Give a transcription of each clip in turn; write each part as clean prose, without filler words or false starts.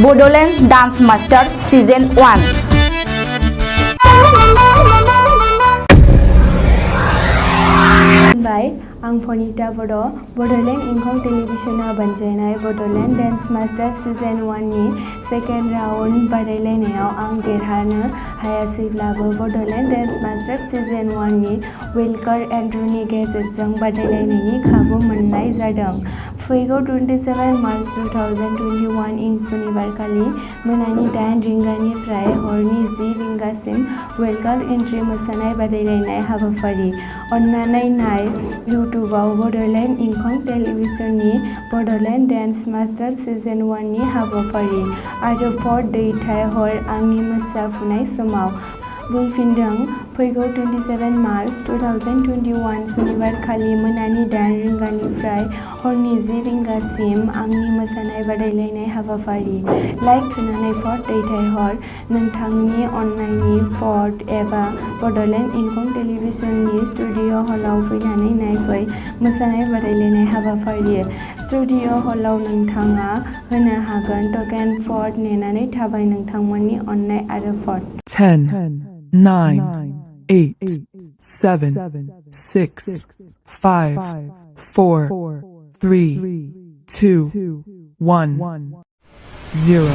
Bodoland Dance Master Season 1. आं Bhanita Boro Bodoland इंखं टेलिभिजनआव बानजायनाय Bodoland dance master season 1 नि सेकेन्ड राउन्ड बादायलायनायाव आं देरहानो हायासैब्लाबो बड'लेण्ड डेन्स मास्टार सिजन 1 नि वाइल्डकार्ड एन्ट्रिनि गेजेरजों बादायलायनायनि खाबु मोननाय जादों। फैगौ 27 मार्च 2021 इं सनिबारखालि मोनानि 8 रिंगानिफ्राय हरनि 10 रिंगासिम वाइल्डकार्ड एन्ट्रि मोसानाय बादायलायनाय हाबाफारि। अन्नानै नाय इउट्युबाव बड'लेण्ड इंखं टेलिभिजननि बड'लेण्ड डेन्स मास्टार सिजन 1 नि हाबाफारि आरो भट दैथायहर आंनि मोसाफुनाय समाव। बुंफिनदों फैगौ 27 मार्च 2021 सनिबारखालि मोनानि 8 रिंगानिफ्राय हरनि 10 रिंगासिम आंनि मोसानाय बादायलायनाय हाबाफारि। लाइक थुनानै भट दैथायहर। नोंथांनि अननायनि भट एबा बड'लेण्ड इंखं टेलिभिजननि स्टुडिअ हलाव फैनानै नायफै। मोसानाय बादायलायनाय हाबाफारि। स्टुडिअ हलाव नोंथाङा होनो हागोन टकेन भट नेनानै थाबाय नोंथांमोननि अननाय आरो भट। 10, 9, 8, 7, 6, 5, 4, 3, 2, 1, 0.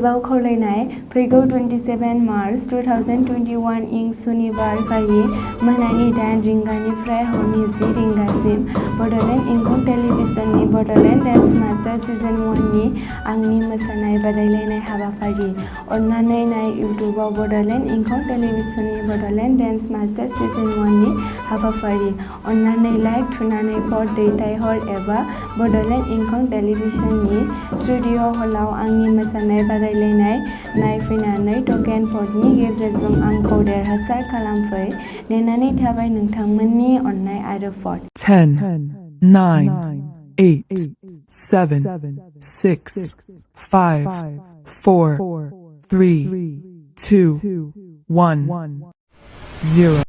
आरोबाव खावलायनाय फैगौ 27 मार्च 2021 इं सुनिबार खालि मोनानि 8 रिंगानिफ्राय हरनि 10 रिंगासिम बड'लेण्ड इंखं टेलिभिजननि बड'लेण्ड डेन्स मास्टार सिजन 1नि आंनि मोसानाय बादायलायनाय हाबाफारि अन्नानै नाय इउटुबाव बड'लेण्ड इंखं टेलिभिजननि बड'लेण्ड डेन्स मास्टार सिजन 1नि हाबाफारि अन्नानै लाइक थुनानै भट दैथायहर एबा बड'लेण्ड इंखं टेलिभिजननि स्टुडिअ हलाव आंनि मोसानाय बादायलायनाय नायफैनानै टकेन भटनि गेजेरजों आंखौ देरहासार खालामफै नेनानै थाबाय नोंथांमोननि अननाय आरो भट 10 9 8 7 6 5 4 3 2 1 0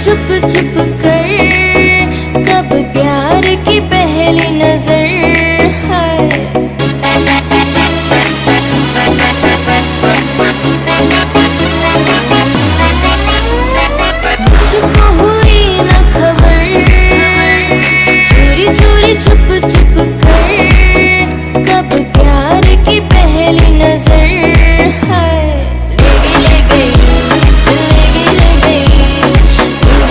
छुप छुप कर कब प्यार की पहली नजर है मुझको हुई न खबर चोरी चोरी छुप छुप कर कब प्यार की पहली नजर है ले गई ले गई ले गई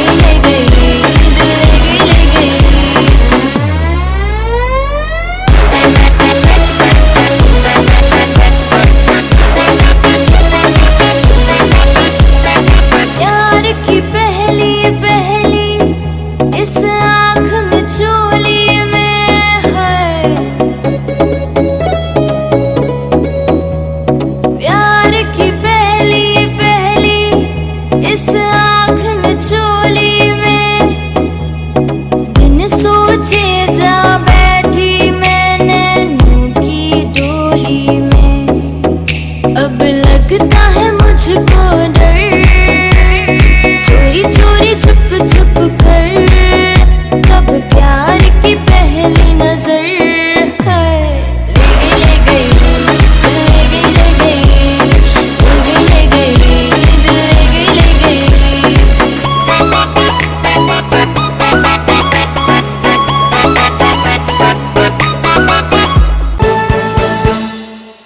ले गई ले गई अब लगता है मुझको डर, चोरी चोरी छुप छुप कर